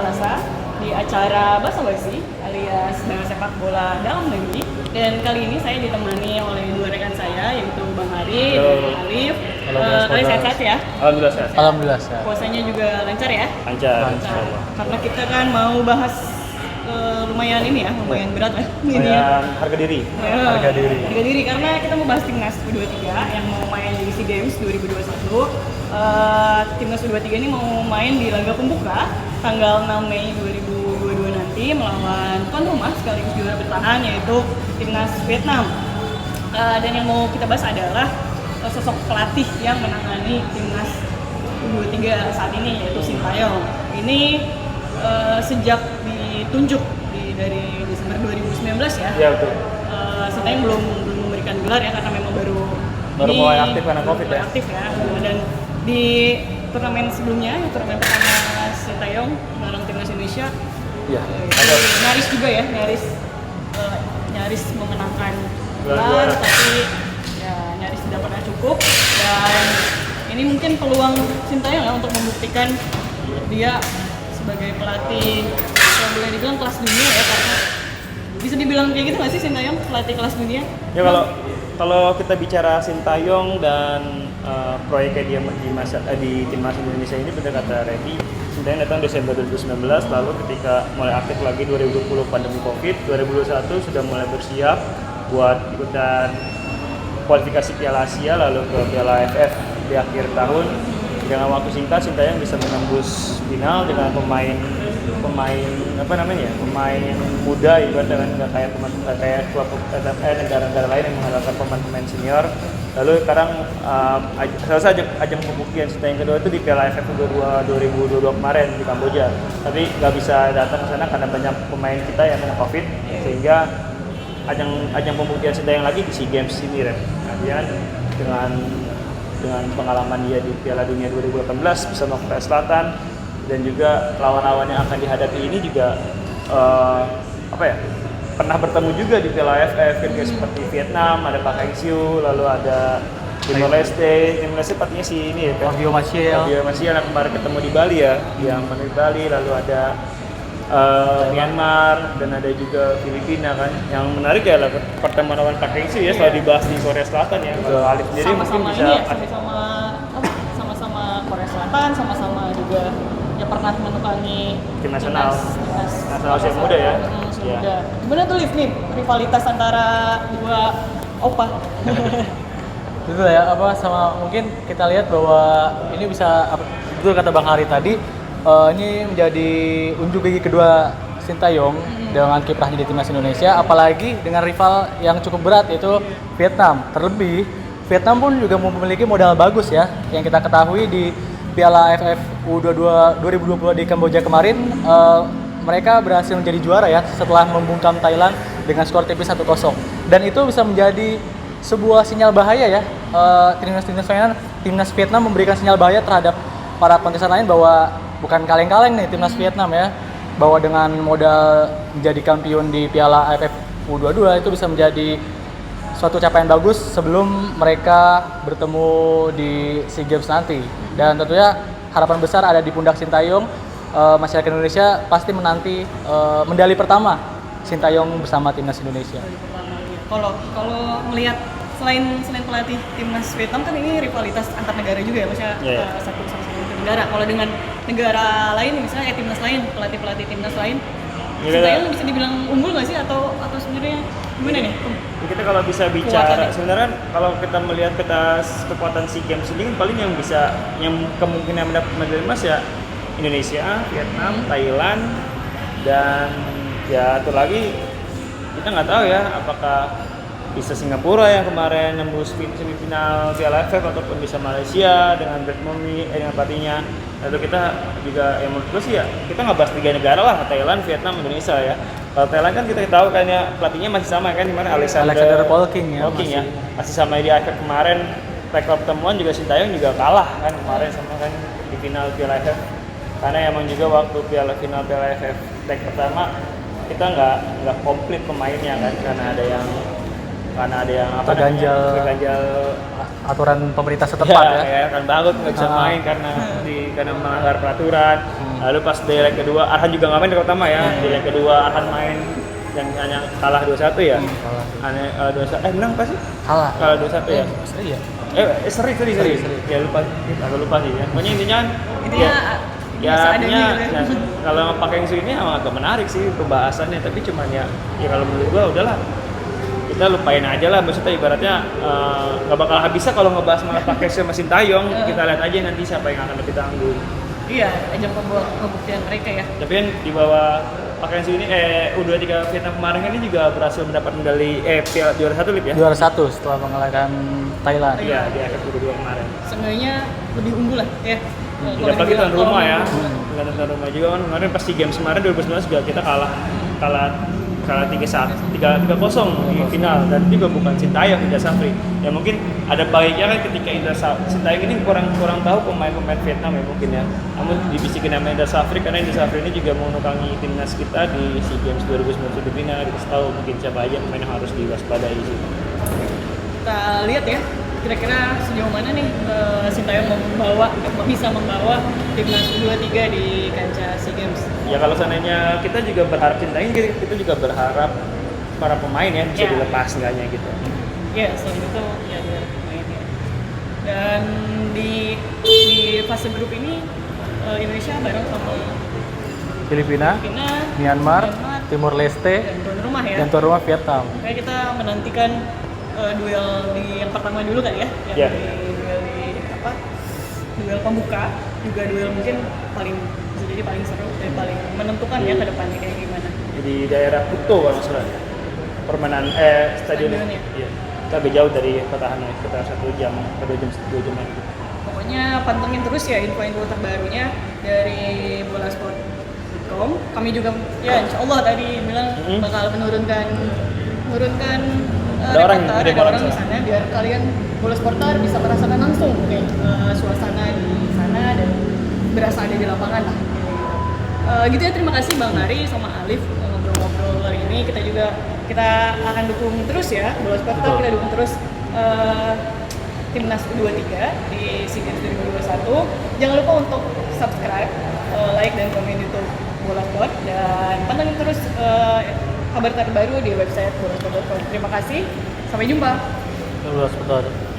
Alasa di acara Basa Basi alias Bahas Sepak Bola Dalam Negeri. Dan kali ini saya ditemani oleh dua rekan saya yaitu Bang Ari dan Bang Alif. Kalian sehat-sehat ya? Alhamdulillah sehat. Alhamdulillah sehat. Puasanya juga lancar ya? Lancar. Karena kita kan mau bahas lumayan berat lah ini ya. Harga diri. Harga diri karena kita mau bahas timnas U23 yang mau main di SEA Games 2021. Timnas U23 ini mau main di laga pembuka tanggal 6 Mei 2022 nanti melawan tuan rumah sekaligus juara bertahan yaitu timnas Vietnam. Dan yang mau kita bahas adalah sosok pelatih yang menangani timnas U23 saat ini yaitu Sintayong. Ini sejak ditunjuk dari Desember 2019 ya. Iya betul. Sintayong belum memberikan gelar ya karena memang baru mulai aktif karena Covid ya. Aktif ya. Dan di turnamen sebelumnya, turnamen pertama Sintayong bareng timnas Indonesia. Iya. Nyaris juga ya, nyaris memenangkan gelar, tapi ya nyaris tidak pernah cukup. Dan ini mungkin peluang Sintayong ya untuk membuktikan dia sebagai pelatih yang boleh dibilang kelas dunia ya, karena bisa dibilang kayak gitu nggak sih Sintayong pelatih kelas dunia? Ya kalau kita bicara Sintayong dan proyeknya dia di timnas Indonesia ini, benar kata Reddy, Sintayong datang Desember 2019, lalu ketika mulai aktif lagi 2020 pandemi Covid, 2021 sudah mulai bersiap buat ikutan kualifikasi Piala Asia lalu ke Piala AFF di akhir tahun. Dengan waktu singkat Sintayong bisa menembus final dengan pemain muda, ibaratnya nggak kayak negara-negara lain yang mengandalkan pemain senior. Lalu sekarang salah satu ajang pembuktian Sintayong kedua itu di Piala AFF 2022 kemarin di Kamboja. Tapi nggak bisa datang ke sana karena banyak pemain kita yang kena Covid, sehingga ajang pembuktian Sintayong lagi di SEA Games ini, Ren. Nah, dia dengan pengalaman dia di Piala Dunia 2018 bersama Korea Selatan dan juga lawan-lawan yang akan dihadapi ini juga pernah bertemu juga di Piala AFF kayak seperti Vietnam, ada Pak Heng-syu, lalu ada Timor Leste pastinya si ini ya kan? Fabio Martial yang kemarin ketemu di Bali ya, yang di Bali, lalu ada Myanmar dan ada juga Filipina kan. Yang menarik ya pertemuan lawan Pak Heng-syu ya, selalu dibahas di Korea Selatan ya. Kalau Alif sendiri mungkin bisa sama-sama Korea Selatan, sama-sama juga ya pernah menukangi tim nasional usia muda ya. Muda. Gimana tuh Liv nih rivalitas antara dua opa? Betul ya, sama mungkin kita lihat bahwa ini bisa betul kata Bang Hari tadi, ini menjadi unjuk gigi kedua Sintayong dengan kiprahnya di timnas Indonesia, apalagi dengan rival yang cukup berat yaitu Vietnam. Terlebih Vietnam pun juga memiliki modal bagus ya, yang kita ketahui di Piala AFF U22 2020 di Kamboja kemarin, mereka berhasil menjadi juara ya setelah membungkam Thailand dengan skor tipis 1-0. Dan itu bisa menjadi sebuah sinyal bahaya ya, timnas Vietnam memberikan sinyal bahaya terhadap para kontestan lain bahwa bukan kaleng-kaleng nih timnas Vietnam ya, bahwa dengan modal menjadi kampiun di Piala AFF U22 itu bisa menjadi suatu capaian bagus sebelum mereka bertemu di SEA Games nanti. Dan tentunya harapan besar ada di pundak Sintayong. Masyarakat Indonesia pasti menanti medali pertama Sintayong bersama timnas Indonesia. Kalau melihat selain pelatih timnas Vietnam kan ini rivalitas antar negara juga ya, maksudnya satu negara. Kalau dengan negara lain misalnya timnas lain, pelatih timnas lain, Sintayong bisa dibilang unggul nggak sih atau sebenarnya gimana nih? Kita kalau bisa bicara sebenarnya kalau kita melihat kekuatan SEA Games ini kan paling yang kemungkinan mendapat medali emas ya Indonesia, Vietnam, Thailand, dan ya itu lagi kita nggak tahu ya apakah bisa Singapura yang kemarin nembus semifinal Piala AFF ataupun bisa Malaysia dengan Brett Monny dengan pelatihnya. Lalu kita juga yang menurut gue sih ya kita nggak bahas 3 negara lah, Thailand, Vietnam, Indonesia ya. Kalau Thailand kan kita tahu kan ya pelatihnya masih sama kan, di mana Alexander Polking ya, masih sama di AFF kemarin. Rekor pertemuan juga Sintayong juga kalah kan kemarin sama kan di final Piala AFF. Karena emang juga waktu final Piala AFF leg pertama kita nggak komplit pemainnya kan, karena ada yang karena ada yang terganjal aturan pemerintah setempat ya. kan bagus nggak bisa main karena melanggar peraturan. Lalu pas di leg kedua Arhan juga nggak main terutama ya. Di leg kedua Arhan main yang hanya kalah 2-1 ya. Kalah. 2-1 menang pasti? Kalah 2-1 ya. Iya. Seri. Ya lupa sih ya. Pokoknya intinya ya artinya kalau pakai isu ini emang agak menarik sih pembahasannya, tapi cuman ya kalau menurut gua udahlah kita lupain aja lah, maksudnya ibaratnya nggak bakal habisnya kalau ngebahas malah pakai sama Sintayong. Kita lihat aja nanti siapa yang akan lebih tangguh. Iya, ajang pembuktian mereka ya. Tapi kan di bawah pakaian ini U23 Vietnam kemarin ini juga berhasil mendapat medali piala juara 1 Lip ya. Juara 1 setelah mengalahkan Thailand. Iya, di akhir U22 kemarin. Seenggaknya lebih unggul lah ya. Tidak apalagi tuan rumah ya. Tuan rumah juga kan kemarin pas di games kemarin 2019 juga kita kalah 3-0 di final, dan itu juga bukan Sintayong, Indra Safri. Ya mungkin ada baiknya kan ketika Sintayong ini kurang tahu pemain-pemain Vietnam ya mungkin ya. Namun dibisikin nama Indra Safri karena Indra Safri ini juga menukangi timnas kita di SEA Games 2019 Filipina. Dikasih tahu mungkin siapa aja pemain yang harus diwaspadai sih. Kita lihat ya, kira-kira sejauh mana nih Sintayong bisa membawa timnas U23 di kancah SEA Games. Ya kalau seandainya kita juga berharap Sintayong, kita juga berharap para pemain ya bisa dilepas enggaknya gitu. Iya, selain itu ya dari pemain ya. Dan di fase grup ini Indonesia bareng sama Filipina, Myanmar, Timor Leste, dan tuan rumah ya. dan tuan rumah Vietnam. Kayak kita menantikan duel di yang pertama dulu kali ya, yang duel pembuka, juga duel mungkin bisa jadi paling seru dan paling menentukan ya ke depannya kayak gimana. Di daerah Kuto kalau nggak salah permainan stadionnya. Iya. Kita lebih jauh dari kota Hanoi, sekitar 1 jam atau 2 jam lagi. Pokoknya pantengin terus ya info-info terbarunya dari bolasport.com. Kami juga ya insya Allah tadi bilang bakal menurunkan ada orang di sana biar kalian bola supporter bisa merasakan langsung suasana di sana dan berasa ada di lapangan lah. Gitu ya, terima kasih Bang Hari sama Alif ngobrol-ngobrol hari ini. Kita akan dukung terus ya bola supporter, kita dukung terus timnas U23 di SEA Games 2021. Jangan lupa untuk subscribe, like dan komen YouTube Bola Sport, dan pantengin terus kabar terbaru di website bolasport.com. Terima kasih, sampai jumpa. Bola Sport.